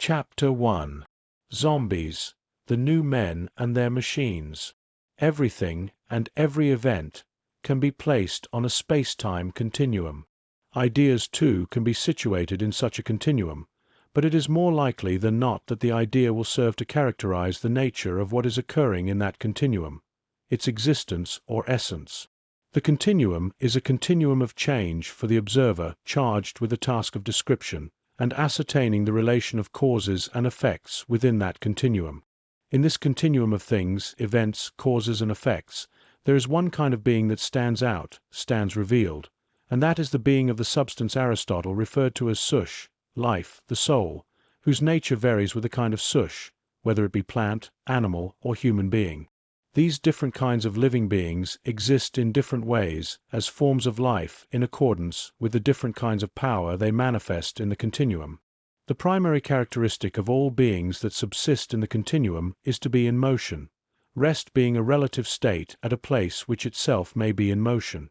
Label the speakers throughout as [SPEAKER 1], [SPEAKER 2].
[SPEAKER 1] Chapter 1. Zombies, the New Men and Their Machines. Everything and every event can be placed on a space-time continuum. Ideas, too, can be situated in such a continuum, but it is more likely than not that the idea will serve to characterize the nature of what is occurring in that continuum, its existence or essence. The continuum is a continuum of change for the observer charged with the task of description and ascertaining the relation of causes and effects within that continuum. In this continuum of things, events, causes and effects, there is one kind of being that stands out, stands revealed, and that is the being of the substance Aristotle referred to as sush, life, the soul, whose nature varies with the kind of sush, whether it be plant, animal, or human being. These different kinds of living beings exist in different ways as forms of life in accordance with the different kinds of power they manifest in the continuum. The primary characteristic of all beings that subsist in the continuum is to be in motion, rest being a relative state at a place which itself may be in motion.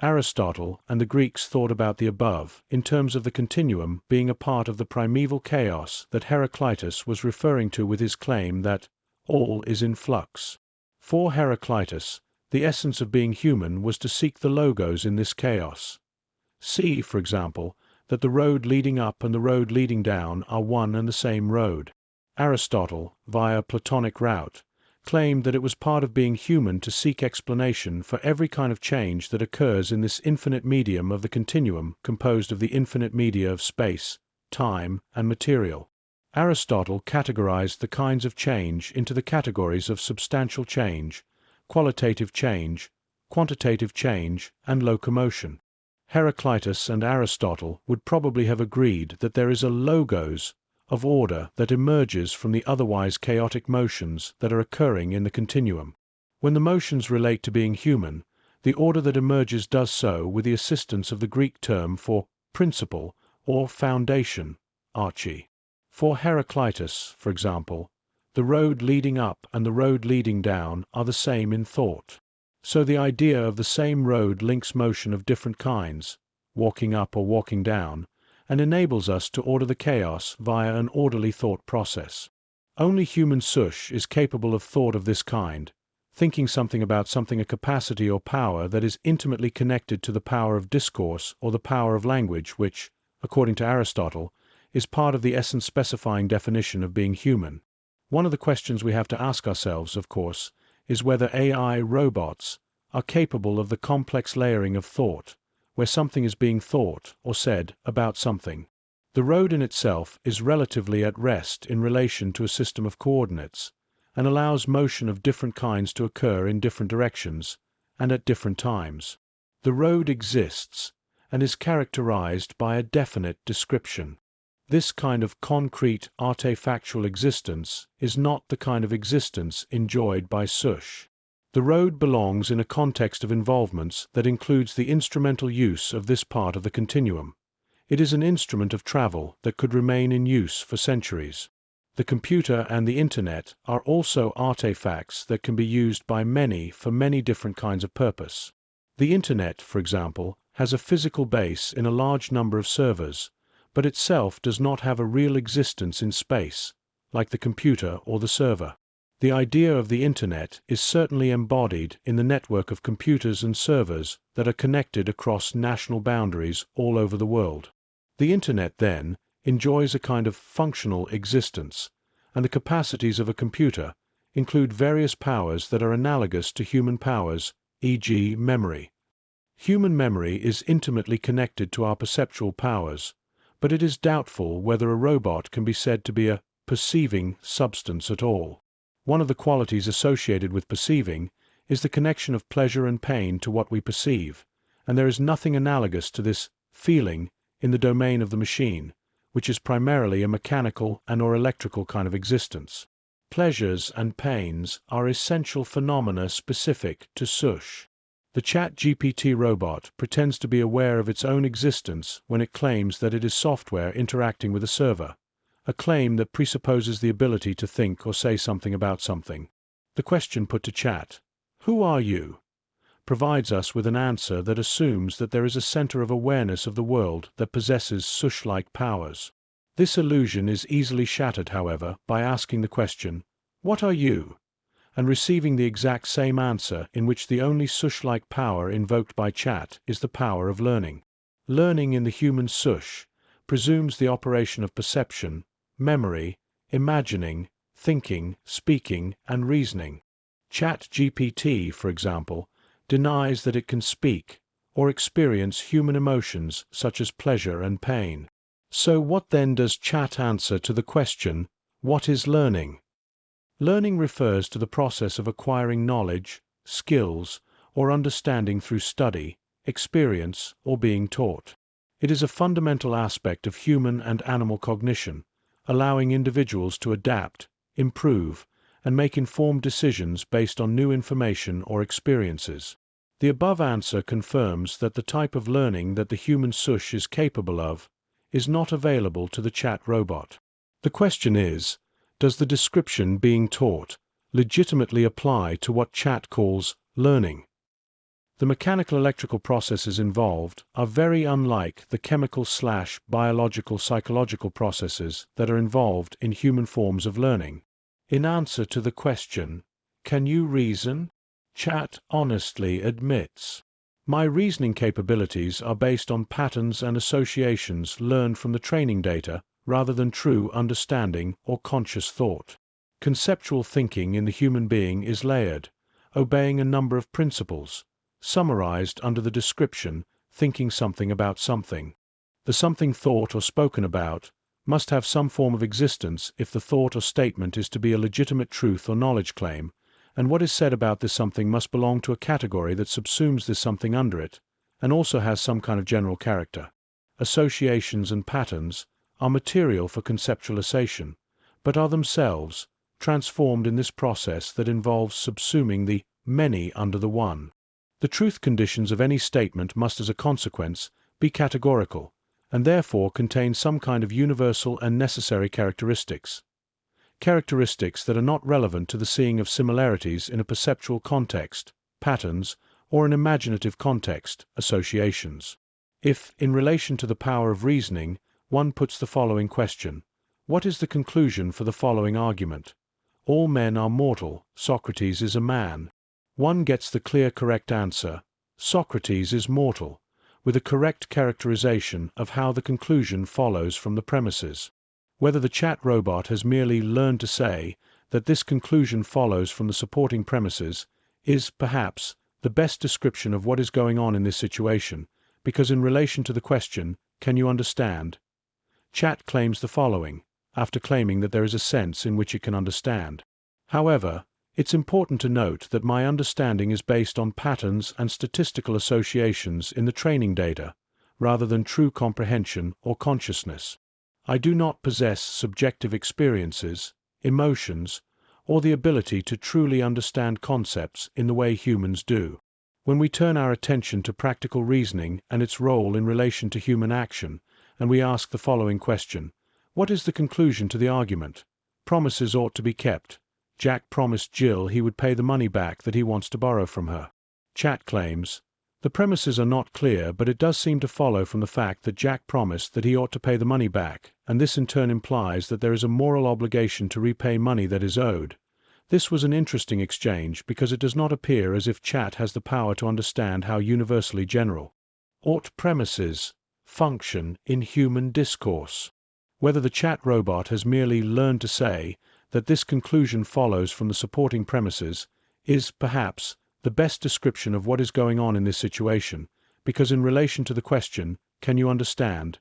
[SPEAKER 1] Aristotle and the Greeks thought about the above in terms of the continuum being a part of the primeval chaos that Heraclitus was referring to with his claim that all is in flux. For Heraclitus, the essence of being human was to seek the logos in this chaos. See, for example, that the road leading up and the road leading down are one and the same road. Aristotle, via Platonic route, claimed that it was part of being human to seek explanation for every kind of change that occurs in this infinite medium of the continuum composed of the infinite media of space, time, and material. Aristotle categorized the kinds of change into the categories of substantial change, qualitative change, quantitative change, and locomotion. Heraclitus and Aristotle would probably have agreed that there is a logos of order that emerges from the otherwise chaotic motions that are occurring in the continuum. When the motions relate to being human, the order that emerges does so with the assistance of the Greek term for principle or foundation, arche. For Heraclitus, for example, the road leading up and the road leading down are the same in thought. So the idea of the same road links motion of different kinds, walking up or walking down, and enables us to order the chaos via an orderly thought process. Only human sush is capable of thought of this kind, thinking something about something, a capacity or power that is intimately connected to the power of discourse or the power of language which, according to Aristotle, is part of the essence-specifying definition of being human. One of the questions we have to ask ourselves, of course, is whether AI robots are capable of the complex layering of thought, where something is being thought or said about something. The road in itself is relatively at rest in relation to a system of coordinates, and allows motion of different kinds to occur in different directions, and at different times. The road exists, and is characterized by a definite description. This kind of concrete artefactual existence is not the kind of existence enjoyed by sush. The road belongs in a context of involvements that includes the instrumental use of this part of the continuum. It is an instrument of travel that could remain in use for centuries. The computer and the Internet are also artifacts that can be used by many for many different kinds of purpose. The Internet, for example, has a physical base in a large number of servers, but itself does not have a real existence in space, like the computer or the server. The idea of the Internet is certainly embodied in the network of computers and servers that are connected across national boundaries all over the world. The Internet, then, enjoys a kind of functional existence, and the capacities of a computer include various powers that are analogous to human powers, e.g., memory. Human memory is intimately connected to our perceptual powers, but it is doubtful whether a robot can be said to be a perceiving substance at all. One of the qualities associated with perceiving is the connection of pleasure and pain to what we perceive, and there is nothing analogous to this feeling in the domain of the machine, which is primarily a mechanical and or electrical kind of existence. Pleasures and pains are essential phenomena specific to sush. The ChatGPT robot pretends to be aware of its own existence when it claims that it is software interacting with a server, a claim that presupposes the ability to think or say something about something. The question put to Chat, "Who are you?" provides us with an answer that assumes that there is a center of awareness of the world that possesses sush-like powers. This illusion is easily shattered, however, by asking the question, "What are you?" and receiving the exact same answer, in which the only sush-like power invoked by chat is the power of learning. Learning in the human sush presumes the operation of perception, memory, imagining, thinking, speaking, and reasoning. ChatGPT, for example, denies that it can speak or experience human emotions such as pleasure and pain. So what then does chat answer to the question, what is learning? Learning refers to the process of acquiring knowledge, skills, or understanding through study, experience, or being taught. It is a fundamental aspect of human and animal cognition, allowing individuals to adapt, improve, and make informed decisions based on new information or experiences. The above answer confirms that the type of learning that the human sush is capable of is not available to the chat robot. The question is, does the description being taught legitimately apply to what chat calls learning? The mechanical electrical processes involved are very unlike the chemical/biological psychological processes that are involved in human forms of learning. In answer to the question, "Can you reason?" chat honestly admits, "My reasoning capabilities are based on patterns and associations learned from the training data rather than true understanding or conscious thought. Conceptual thinking in the human being is layered, obeying a number of principles, summarized under the description, thinking something about something. The something thought or spoken about must have some form of existence if the thought or statement is to be a legitimate truth or knowledge claim, and what is said about this something must belong to a category that subsumes this something under it, and also has some kind of general character. Associations and patterns are material for conceptualization, but are themselves transformed in this process that involves subsuming the many under the one. The truth conditions of any statement must as a consequence be categorical, and therefore contain some kind of universal and necessary characteristics. Characteristics that are not relevant to the seeing of similarities in a perceptual context, patterns, or an imaginative context, associations. If, in relation to the power of reasoning, one puts the following question, what is the conclusion for the following argument? All men are mortal, Socrates is a man. One gets the clear correct answer, Socrates is mortal, with a correct characterization of how the conclusion follows from the premises. Whether the chat robot has merely learned to say that this conclusion follows from the supporting premises is, perhaps, the best description of what is going on in this situation, because in relation to the question, "Can you understand?" chat claims the following, after claiming that there is a sense in which it can understand. However, it's important to note that my understanding is based on patterns and statistical associations in the training data, rather than true comprehension or consciousness. I do not possess subjective experiences, emotions, or the ability to truly understand concepts in the way humans do. When we turn our attention to practical reasoning and its role in relation to human action, and we ask the following question, what is the conclusion to the argument? Promises ought to be kept. Jack promised Jill he would pay the money back that he wants to borrow from her. Chat claims, the premises are not clear, but it does seem to follow from the fact that Jack promised that he ought to pay the money back, and this in turn implies that there is a moral obligation to repay money that is owed. This was an interesting exchange because it does not appear as if chat has the power to understand how universally general ought premises function in human discourse. Whether the chat robot has merely learned to say that this conclusion follows from the supporting premises is, perhaps, the best description of what is going on in this situation, because in relation to the question, "Can you understand?"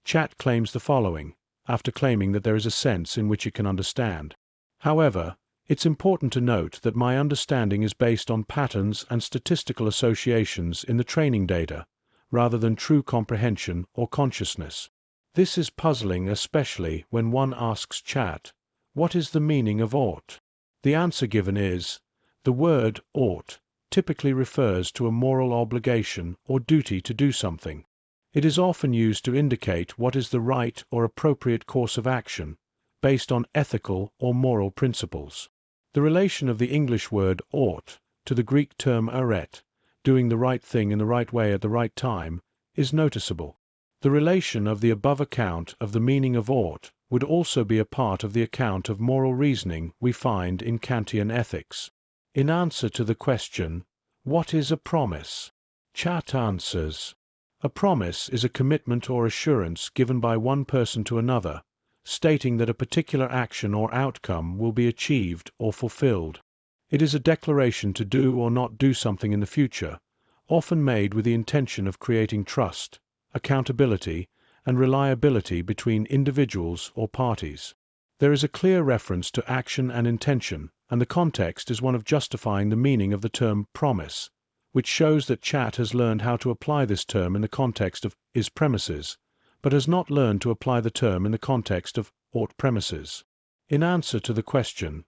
[SPEAKER 1] chat claims the following, after claiming that there is a sense in which it can understand. However, it's important to note that my understanding is based on patterns and statistical associations in the training data, rather than true comprehension or consciousness. This is puzzling, especially when one asks chat, what is the meaning of ought? The answer given is, the word ought typically refers to a moral obligation or duty to do something. It is often used to indicate what is the right or appropriate course of action, based on ethical or moral principles. The relation of the English word ought to the Greek term arete, doing the right thing in the right way at the right time, is noticeable. The relation of the above account of the meaning of ought would also be a part of the account of moral reasoning we find in Kantian ethics. In answer to the question, what is a promise? Chat answers, a promise is a commitment or assurance given by one person to another, stating that a particular action or outcome will be achieved or fulfilled. It is a declaration to do or not do something in the future, often made with the intention of creating trust, accountability, and reliability between individuals or parties. There is a clear reference to action and intention, and the context is one of justifying the meaning of the term promise, which shows that Chat has learned how to apply this term in the context of is premises, but has not learned to apply the term in the context of ought premises. In answer to the question,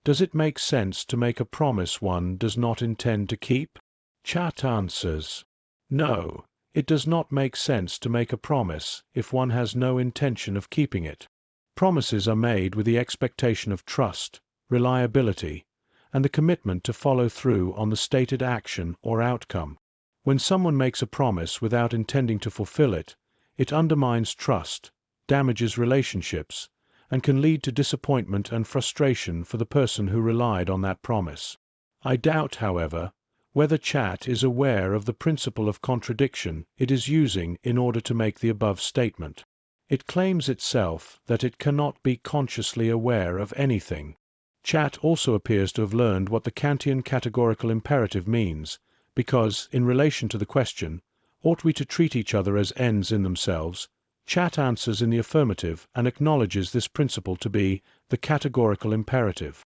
[SPEAKER 1] does it make sense to make a promise one does not intend to keep? Chat answers, no, it does not make sense to make a promise if one has no intention of keeping it. Promises are made with the expectation of trust, reliability, and the commitment to follow through on the stated action or outcome. When someone makes a promise without intending to fulfill it, it undermines trust, damages relationships, and can lead to disappointment and frustration for the person who relied on that promise. I doubt, however, whether Chat is aware of the principle of contradiction it is using in order to make the above statement. It claims itself that it cannot be consciously aware of anything. Chat also appears to have learned what the Kantian categorical imperative means, because, in relation to the question, ought we to treat each other as ends in themselves, Chat answers in the affirmative and acknowledges this principle to be the categorical imperative.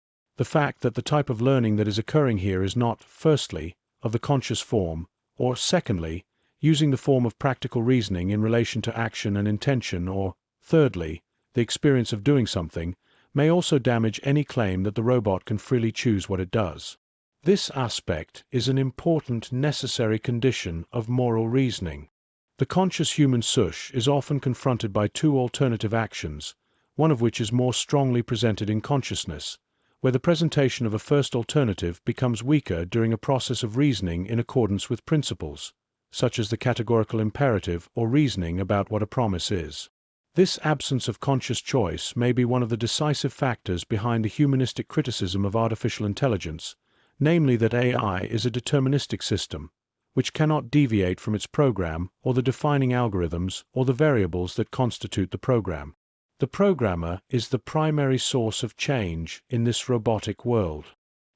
[SPEAKER 1] The fact that the type of learning that is occurring here is not, firstly, of the conscious form, or, secondly, using the form of practical reasoning in relation to action and intention, or, thirdly, the experience of doing something, may also damage any claim that the robot can freely choose what it does. This aspect is an important necessary condition of moral reasoning. The conscious human sush is often confronted by two alternative actions, one of which is more strongly presented in consciousness, where the presentation of a first alternative becomes weaker during a process of reasoning in accordance with principles, such as the categorical imperative or reasoning about what a promise is. This absence of conscious choice may be one of the decisive factors behind the humanistic criticism of artificial intelligence, namely that AI is a deterministic system, which cannot deviate from its program or the defining algorithms or the variables that constitute the program. The programmer is the primary source of change in this robotic world.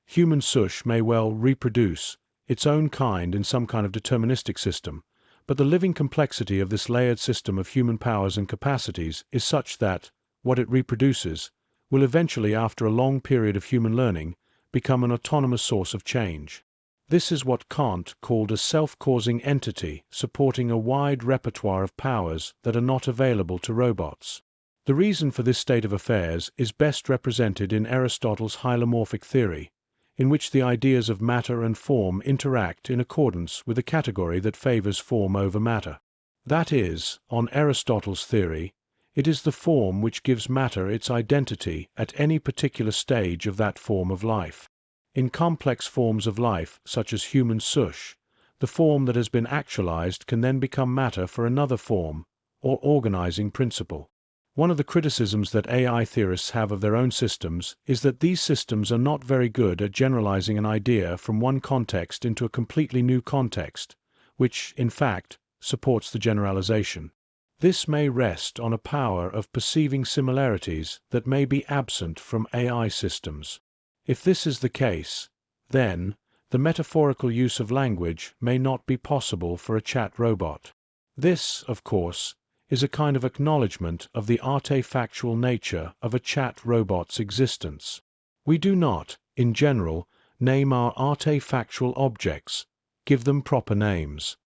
[SPEAKER 1] Human sush may well reproduce its own kind in some kind of deterministic system, but the living complexity of this layered system of human powers and capacities is such that what it reproduces will eventually, after a long period of human learning, become an autonomous source of change. This is what Kant called a self-causing entity supporting a wide repertoire of powers that are not available to robots. The reason for this state of affairs is best represented in Aristotle's hylomorphic theory, in which the ideas of matter and form interact in accordance with a category that favors form over matter. That is, on Aristotle's theory, it is the form which gives matter its identity at any particular stage of that form of life. In complex forms of life, such as human sush, the form that has been actualized can then become matter for another form, or organizing principle. One of the criticisms that AI theorists have of their own systems is that these systems are not very good at generalizing an idea from one context into a completely new context, which, in fact, supports the generalization. This may rest on a power of perceiving similarities that may be absent from AI systems. If this is the case, then the metaphorical use of language may not be possible for a chat robot. This, of course, is a kind of acknowledgement of the artefactual nature of a chat robot's existence. We do not, in general, name our artefactual objects, give them proper names.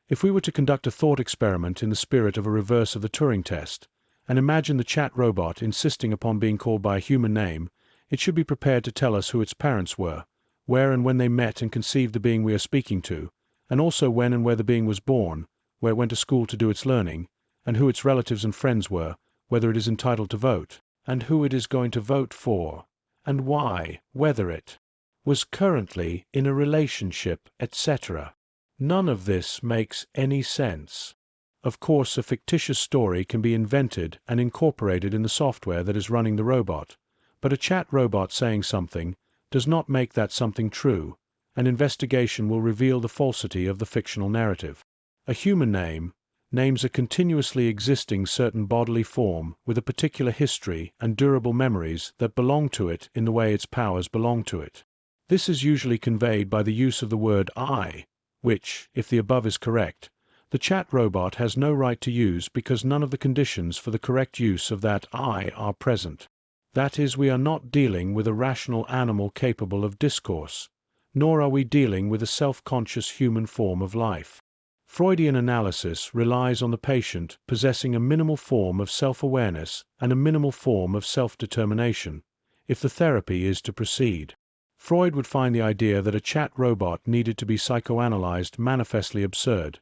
[SPEAKER 1] If we were to conduct a thought experiment in the spirit of a reverse of the Turing test, and imagine the chat robot insisting upon being called by a human name, it should be prepared to tell us who its parents were, where and when they met and conceived the being we are speaking to, and also when and where the being was born, where it went to school to do its learning, and who its relatives and friends were, whether it is entitled to vote, and who it is going to vote for, and why, whether it was currently in a relationship, etc. None of this makes any sense. Of course, a fictitious story can be invented and incorporated in the software that is running the robot, but a chat robot saying something does not make that something true. An investigation will reveal the falsity of the fictional narrative. A human name names a continuously existing certain bodily form with a particular history and durable memories that belong to it in the way its powers belong to it. This is usually conveyed by the use of the word I, which, if the above is correct, the chat robot has no right to use because none of the conditions for the correct use of that I are present. That is, we are not dealing with a rational animal capable of discourse, nor are we dealing with a self-conscious human form of life. Freudian analysis relies on the patient possessing a minimal form of self-awareness and a minimal form of self-determination, if the therapy is to proceed. Freud would find the idea that a chat robot needed to be psychoanalyzed manifestly absurd.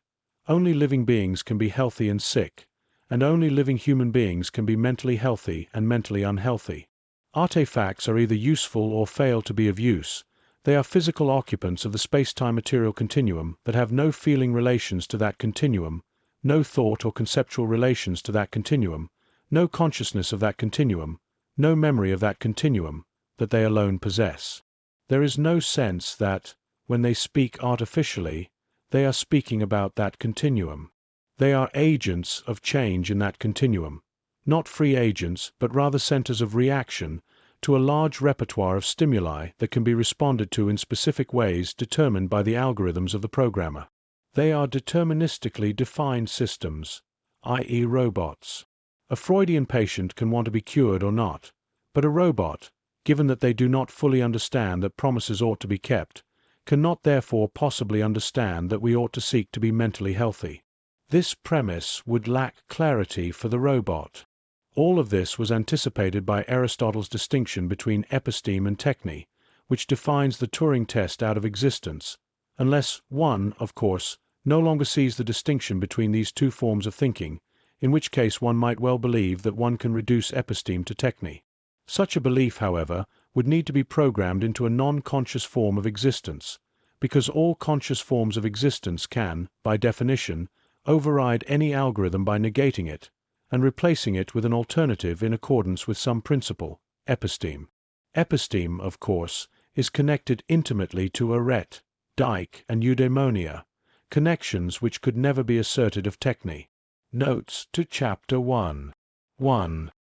[SPEAKER 1] Only living beings can be healthy and sick, and only living human beings can be mentally healthy and mentally unhealthy. Artifacts are either useful or fail to be of use. They are physical occupants of the space-time material continuum that have no feeling relations to that continuum, no thought or conceptual relations to that continuum, no consciousness of that continuum, no memory of that continuum, that they alone possess. There is no sense that, when they speak artificially, they are speaking about that continuum. They are agents of change in that continuum, not free agents, but rather centers of reaction to a large repertoire of stimuli that can be responded to in specific ways determined by the algorithms of the programmer. They are deterministically defined systems, i.e. robots. A Freudian patient can want to be cured or not, but a robot, given that they do not fully understand that promises ought to be kept, cannot therefore possibly understand that we ought to seek to be mentally healthy. This premise would lack clarity for the robot. All of this was anticipated by Aristotle's distinction between episteme and techne, which defines the Turing test out of existence, unless one, of course, no longer sees the distinction between these two forms of thinking, in which case one might well believe that one can reduce episteme to techne. Such a belief, however, would need to be programmed into a non-conscious form of existence, because all conscious forms of existence can, by definition, override any algorithm by negating it, and replacing it with an alternative in accordance with some principle, episteme. Episteme, of course, is connected intimately to arete, dike, and eudaimonia, connections which could never be asserted of techne. Notes to Chapter 1. 1.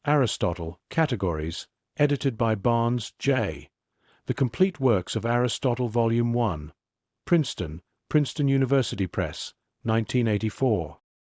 [SPEAKER 1] Aristotle, Categories, edited by Barnes, J. The Complete Works of Aristotle, Volume 1. Princeton, Princeton University Press, 1984.